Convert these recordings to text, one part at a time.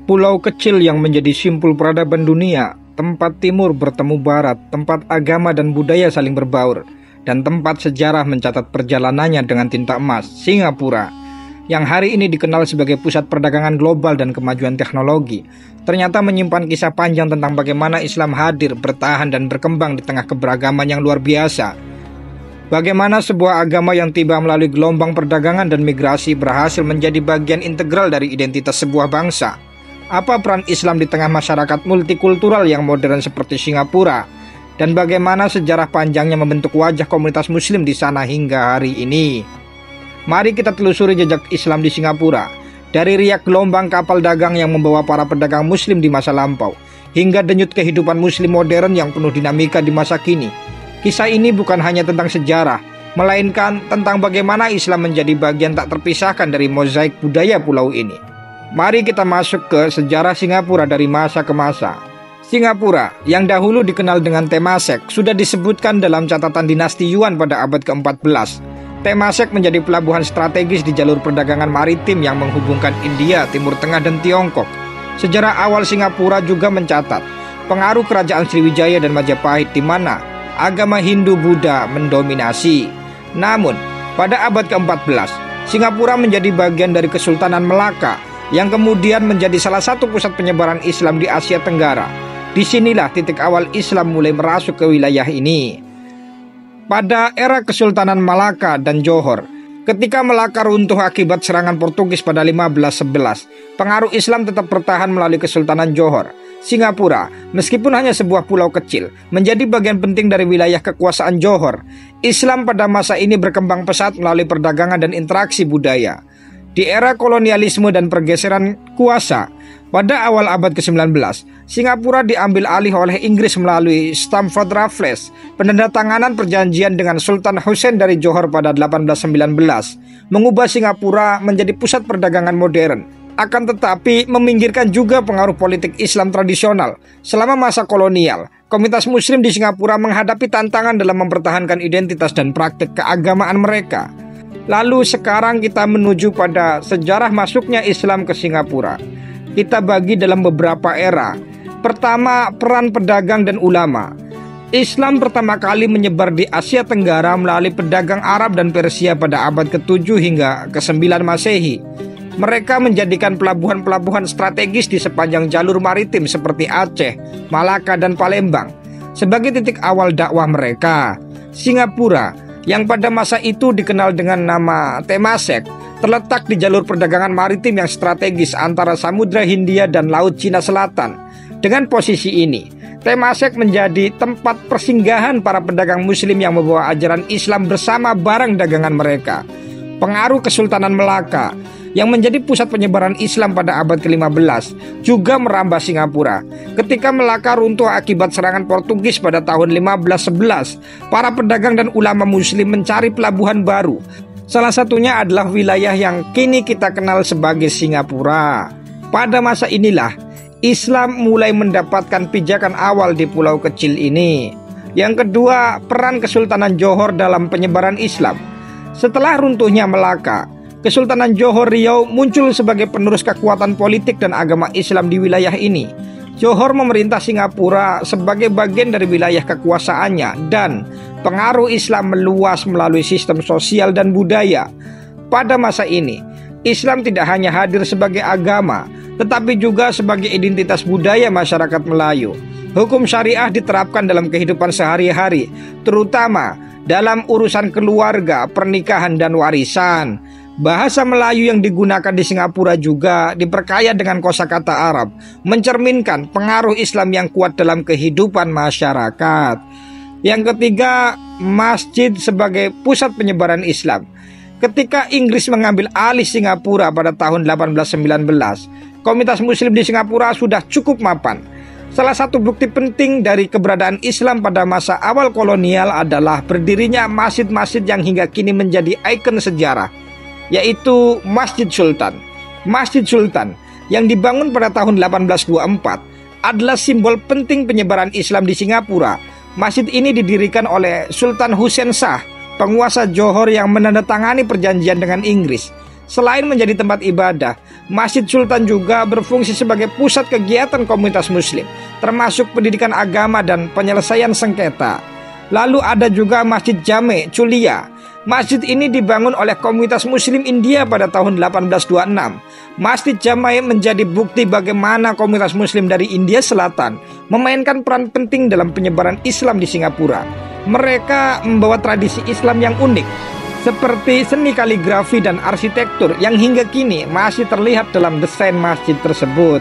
Pulau kecil yang menjadi simpul peradaban dunia, tempat timur bertemu barat, tempat agama dan budaya saling berbaur, dan tempat sejarah mencatat perjalanannya dengan tinta emas, Singapura, yang hari ini dikenal sebagai pusat perdagangan global dan kemajuan teknologi, ternyata menyimpan kisah panjang tentang bagaimana Islam hadir, bertahan dan berkembang di tengah keberagaman yang luar biasa. Bagaimana sebuah agama yang tiba melalui gelombang perdagangan dan migrasi berhasil menjadi bagian integral dari identitas sebuah bangsa. Apa peran Islam di tengah masyarakat multikultural yang modern seperti Singapura? Dan bagaimana sejarah panjangnya membentuk wajah komunitas muslim di sana hingga hari ini? Mari kita telusuri jejak Islam di Singapura, dari riak gelombang kapal dagang yang membawa para pedagang muslim di masa lampau, hingga denyut kehidupan muslim modern yang penuh dinamika di masa kini. Kisah ini bukan hanya tentang sejarah, melainkan tentang bagaimana Islam menjadi bagian tak terpisahkan dari mozaik budaya pulau ini. Mari kita masuk ke sejarah Singapura dari masa ke masa. Singapura, yang dahulu dikenal dengan Temasek, sudah disebutkan dalam catatan dinasti Yuan pada abad ke-14. Temasek menjadi pelabuhan strategis di jalur perdagangan maritim yang menghubungkan India, Timur Tengah, dan Tiongkok. Sejarah awal Singapura juga mencatat pengaruh kerajaan Sriwijaya dan Majapahit di mana agama Hindu-Buddha mendominasi. Namun, pada abad ke-14, Singapura menjadi bagian dari Kesultanan Melaka, yang kemudian menjadi salah satu pusat penyebaran Islam di Asia Tenggara. Disinilah titik awal Islam mulai merasuk ke wilayah ini. Pada era Kesultanan Malaka dan Johor, ketika Melaka runtuh akibat serangan Portugis pada 1511, pengaruh Islam tetap bertahan melalui Kesultanan Johor. Singapura, meskipun hanya sebuah pulau kecil, menjadi bagian penting dari wilayah kekuasaan Johor. Islam pada masa ini berkembang pesat melalui perdagangan dan interaksi budaya. Di era kolonialisme dan pergeseran kuasa, pada awal abad ke-19, Singapura diambil alih oleh Inggris melalui Stamford Raffles, penandatanganan perjanjian dengan Sultan Hussein dari Johor pada 1819, mengubah Singapura menjadi pusat perdagangan modern. Akan tetapi meminggirkan juga pengaruh politik Islam tradisional. Selama masa kolonial, komunitas muslim di Singapura menghadapi tantangan dalam mempertahankan identitas dan praktik keagamaan mereka. Lalu sekarang kita menuju pada sejarah masuknya Islam ke Singapura. Kita bagi dalam beberapa era. Pertama, peran pedagang dan ulama. Islam pertama kali menyebar di Asia Tenggara melalui pedagang Arab dan Persia pada abad ke-7 hingga ke-9 Masehi. Mereka menjadikan pelabuhan-pelabuhan strategis di sepanjang jalur maritim seperti Aceh, Malaka, dan Palembang sebagai titik awal dakwah mereka. Singapura, yang pada masa itu dikenal dengan nama Temasek, terletak di jalur perdagangan maritim yang strategis antara Samudra Hindia dan Laut Cina Selatan. Dengan posisi ini, Temasek menjadi tempat persinggahan para pedagang muslim yang membawa ajaran Islam bersama barang dagangan mereka. Pengaruh Kesultanan Melaka, yang menjadi pusat penyebaran Islam pada abad ke-15, juga merambah Singapura. Ketika Melaka runtuh akibat serangan Portugis pada tahun 1511, para pedagang dan ulama muslim mencari pelabuhan baru. Salah satunya adalah wilayah yang kini kita kenal sebagai Singapura. Pada masa inilah, Islam mulai mendapatkan pijakan awal di pulau kecil ini. Yang kedua, peran Kesultanan Johor dalam penyebaran Islam. Setelah runtuhnya Melaka, Kesultanan Johor Riau muncul sebagai penerus kekuatan politik dan agama Islam di wilayah ini. Johor memerintah Singapura sebagai bagian dari wilayah kekuasaannya, dan pengaruh Islam meluas melalui sistem sosial dan budaya. Pada masa ini, Islam tidak hanya hadir sebagai agama, tetapi juga sebagai identitas budaya masyarakat Melayu. Hukum syariah diterapkan dalam kehidupan sehari-hari, terutama dalam urusan keluarga, pernikahan, dan warisan. Bahasa Melayu yang digunakan di Singapura juga diperkaya dengan kosakata Arab, mencerminkan pengaruh Islam yang kuat dalam kehidupan masyarakat. Yang ketiga, masjid sebagai pusat penyebaran Islam. Ketika Inggris mengambil alih Singapura pada tahun 1819, komunitas muslim di Singapura sudah cukup mapan. Salah satu bukti penting dari keberadaan Islam pada masa awal kolonial adalah berdirinya masjid-masjid yang hingga kini menjadi ikon sejarah, yaitu Masjid Sultan. Masjid Sultan yang dibangun pada tahun 1824 adalah simbol penting penyebaran Islam di Singapura. Masjid ini didirikan oleh Sultan Hussein Shah, penguasa Johor yang menandatangani perjanjian dengan Inggris. Selain menjadi tempat ibadah, Masjid Sultan juga berfungsi sebagai pusat kegiatan komunitas muslim, termasuk pendidikan agama dan penyelesaian sengketa. Lalu ada juga Masjid Jame' Chulia. Masjid ini dibangun oleh komunitas muslim India pada tahun 1826. Masjid Jame' menjadi bukti bagaimana komunitas muslim dari India Selatan memainkan peran penting dalam penyebaran Islam di Singapura. Mereka membawa tradisi Islam yang unik, seperti seni kaligrafi dan arsitektur yang hingga kini masih terlihat dalam desain masjid tersebut.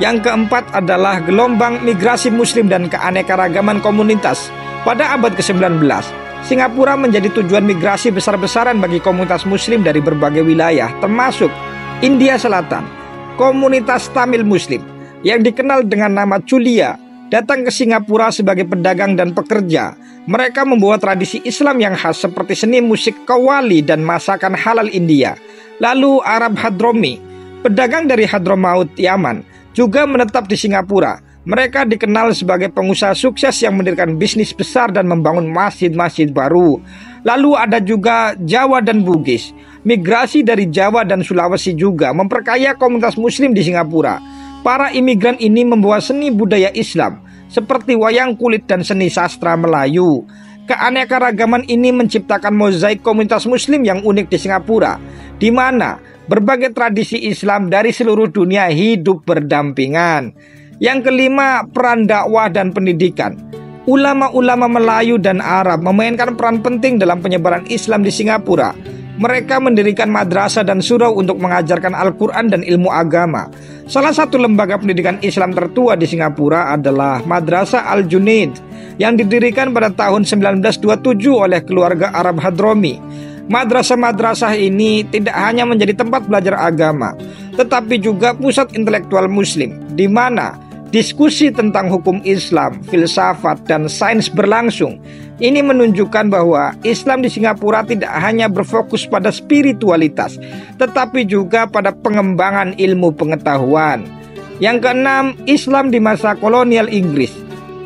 Yang keempat adalah gelombang migrasi muslim dan keanekaragaman komunitas. Pada abad ke-19, Singapura menjadi tujuan migrasi besar-besaran bagi komunitas muslim dari berbagai wilayah, termasuk India Selatan. Komunitas Tamil Muslim yang dikenal dengan nama Chulia datang ke Singapura sebagai pedagang dan pekerja. Mereka membawa tradisi Islam yang khas seperti seni musik qawwali dan masakan halal India. Lalu Arab Hadromi, pedagang dari Hadramaut, Yaman, juga menetap di Singapura. Mereka dikenal sebagai pengusaha sukses yang mendirikan bisnis besar dan membangun masjid-masjid baru. Lalu ada juga Jawa dan Bugis. Migrasi dari Jawa dan Sulawesi juga memperkaya komunitas muslim di Singapura. Para imigran ini membawa seni budaya Islam seperti wayang kulit dan seni sastra Melayu. Keanekaragaman ini menciptakan mozaik komunitas muslim yang unik di Singapura, di mana berbagai tradisi Islam dari seluruh dunia hidup berdampingan. Yang kelima, peran dakwah dan pendidikan. Ulama-ulama Melayu dan Arab memainkan peran penting dalam penyebaran Islam di Singapura. Mereka mendirikan madrasah dan surau untuk mengajarkan Al-Quran dan ilmu agama. Salah satu lembaga pendidikan Islam tertua di Singapura adalah Madrasah Al-Junaid yang didirikan pada tahun 1927 oleh keluarga Arab Hadromi. Madrasah-madrasah ini tidak hanya menjadi tempat belajar agama, tetapi juga pusat intelektual muslim, di mana diskusi tentang hukum Islam, filsafat, dan sains berlangsung. Ini menunjukkan bahwa Islam di Singapura tidak hanya berfokus pada spiritualitas, tetapi juga pada pengembangan ilmu pengetahuan. Yang keenam, Islam di masa kolonial Inggris.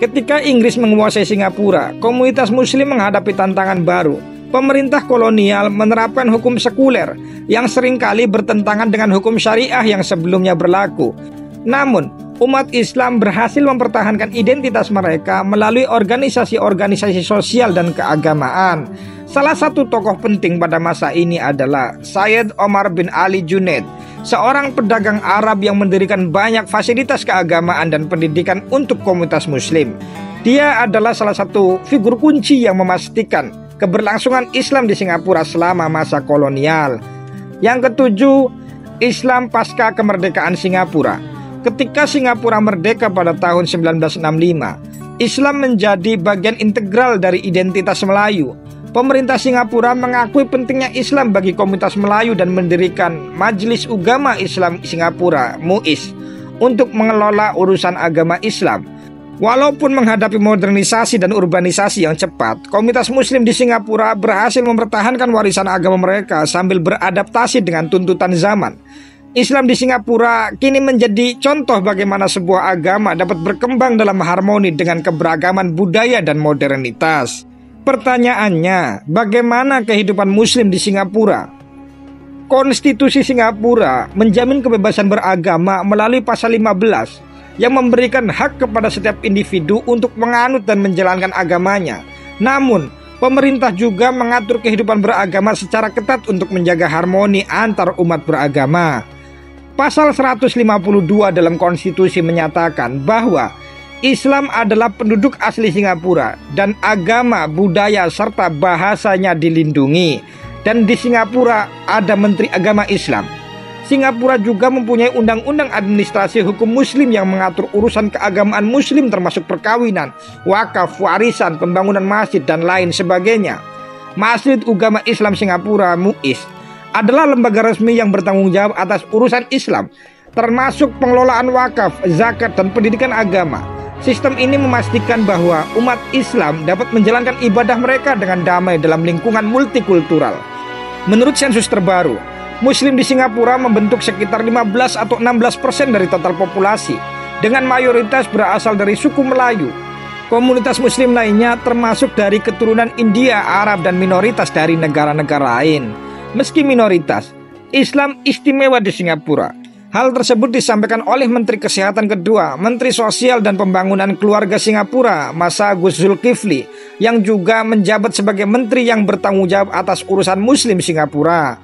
Ketika Inggris menguasai Singapura, komunitas muslim menghadapi tantangan baru. Pemerintah kolonial menerapkan hukum sekuler yang seringkali bertentangan dengan hukum syariah yang sebelumnya berlaku. Namun, umat Islam berhasil mempertahankan identitas mereka melalui organisasi-organisasi sosial dan keagamaan. Salah satu tokoh penting pada masa ini adalah Syed Omar bin Ali Junaid, seorang pedagang Arab yang mendirikan banyak fasilitas keagamaan dan pendidikan untuk komunitas muslim. Dia adalah salah satu figur kunci yang memastikan keberlangsungan Islam di Singapura selama masa kolonial. Yang ketujuh, Islam pasca kemerdekaan Singapura. Ketika Singapura merdeka pada tahun 1965, Islam menjadi bagian integral dari identitas Melayu. Pemerintah Singapura mengakui pentingnya Islam bagi komunitas Melayu dan mendirikan Majelis Ugama Islam Singapura (MUIS) untuk mengelola urusan agama Islam. Walaupun menghadapi modernisasi dan urbanisasi yang cepat, komunitas muslim di Singapura berhasil mempertahankan warisan agama mereka sambil beradaptasi dengan tuntutan zaman. Islam di Singapura kini menjadi contoh bagaimana sebuah agama dapat berkembang dalam harmoni dengan keberagaman budaya dan modernitas. Pertanyaannya, bagaimana kehidupan muslim di Singapura? Konstitusi Singapura menjamin kebebasan beragama melalui pasal 15 yang memberikan hak kepada setiap individu untuk menganut dan menjalankan agamanya. Namun, pemerintah juga mengatur kehidupan beragama secara ketat untuk menjaga harmoni antar umat beragama. Pasal 152 dalam konstitusi menyatakan bahwa Islam adalah penduduk asli Singapura dan agama, budaya, serta bahasanya dilindungi. Dan di Singapura ada Menteri Agama Islam. Singapura juga mempunyai undang-undang administrasi hukum muslim yang mengatur urusan keagamaan muslim termasuk perkawinan, wakaf, warisan, pembangunan masjid, dan lain sebagainya. Masjid Ugama Islam Singapura (MUIS) adalah lembaga resmi yang bertanggung jawab atas urusan Islam, termasuk pengelolaan wakaf, zakat, dan pendidikan agama. Sistem ini memastikan bahwa umat Islam dapat menjalankan ibadah mereka dengan damai dalam lingkungan multikultural. Menurut sensus terbaru, Muslim di Singapura membentuk sekitar 15 atau 16% dari total populasi, dengan mayoritas berasal dari suku Melayu. Komunitas Muslim lainnya termasuk dari keturunan India, Arab, dan minoritas dari negara-negara lain. Meski minoritas, Islam istimewa di Singapura. Hal tersebut disampaikan oleh Menteri Kesehatan kedua, Menteri Sosial dan Pembangunan Keluarga Singapura, Massagus Zulkifli, yang juga menjabat sebagai menteri yang bertanggung jawab atas urusan Muslim Singapura.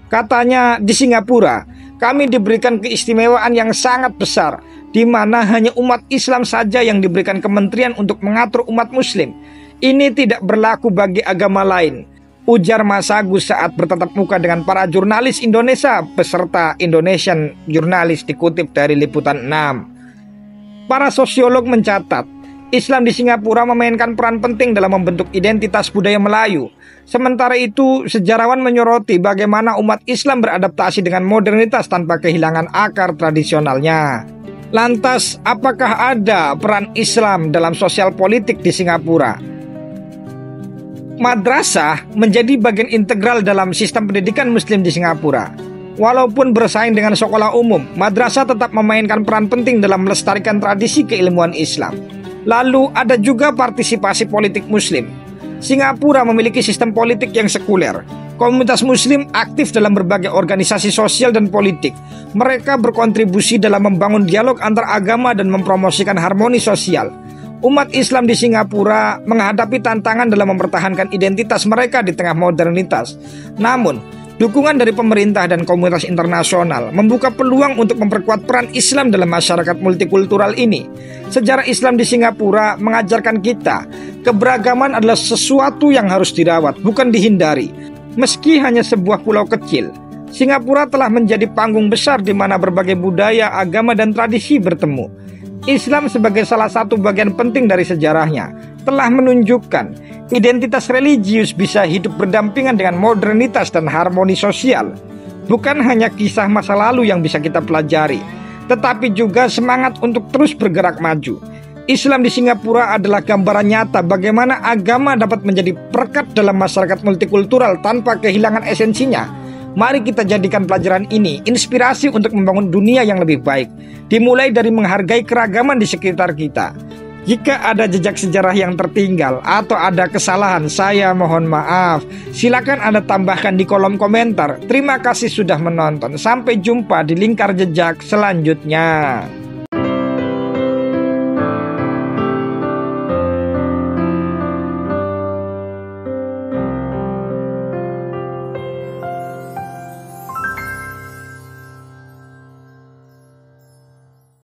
Katanya, di Singapura, kami diberikan keistimewaan yang sangat besar, di mana hanya umat Islam saja yang diberikan kementerian untuk mengatur umat Muslim. Ini tidak berlaku bagi agama lain, ujar Massagus saat bertatap muka dengan para jurnalis Indonesia peserta Indonesian Jurnalis, dikutip dari Liputan 6. Para sosiolog mencatat, Islam di Singapura memainkan peran penting dalam membentuk identitas budaya Melayu. Sementara itu, sejarawan menyoroti bagaimana umat Islam beradaptasi dengan modernitas tanpa kehilangan akar tradisionalnya. Lantas, apakah ada peran Islam dalam sosial politik di Singapura? Madrasah menjadi bagian integral dalam sistem pendidikan Muslim di Singapura. Walaupun bersaing dengan sekolah umum, madrasah tetap memainkan peran penting dalam melestarikan tradisi keilmuan Islam. Lalu ada juga partisipasi politik Muslim. Singapura memiliki sistem politik yang sekuler. Komunitas Muslim aktif dalam berbagai organisasi sosial dan politik. Mereka berkontribusi dalam membangun dialog antar agama dan mempromosikan harmoni sosial. Umat Islam di Singapura menghadapi tantangan dalam mempertahankan identitas mereka di tengah modernitas. Namun, dukungan dari pemerintah dan komunitas internasional membuka peluang untuk memperkuat peran Islam dalam masyarakat multikultural ini. Sejarah Islam di Singapura mengajarkan kita, keberagaman adalah sesuatu yang harus dirawat, bukan dihindari. Meski hanya sebuah pulau kecil, Singapura telah menjadi panggung besar di mana berbagai budaya, agama, dan tradisi bertemu. Islam sebagai salah satu bagian penting dari sejarahnya telah menunjukkan identitas religius bisa hidup berdampingan dengan modernitas dan harmoni sosial. Bukan hanya kisah masa lalu yang bisa kita pelajari, tetapi juga semangat untuk terus bergerak maju. Islam di Singapura adalah gambaran nyata bagaimana agama dapat menjadi perekat dalam masyarakat multikultural tanpa kehilangan esensinya. Mari kita jadikan pelajaran ini inspirasi untuk membangun dunia yang lebih baik, dimulai dari menghargai keragaman di sekitar kita. Jika ada jejak sejarah yang tertinggal atau ada kesalahan, saya mohon maaf. Silakan Anda tambahkan di kolom komentar. Terima kasih sudah menonton. Sampai jumpa di lingkar jejak selanjutnya.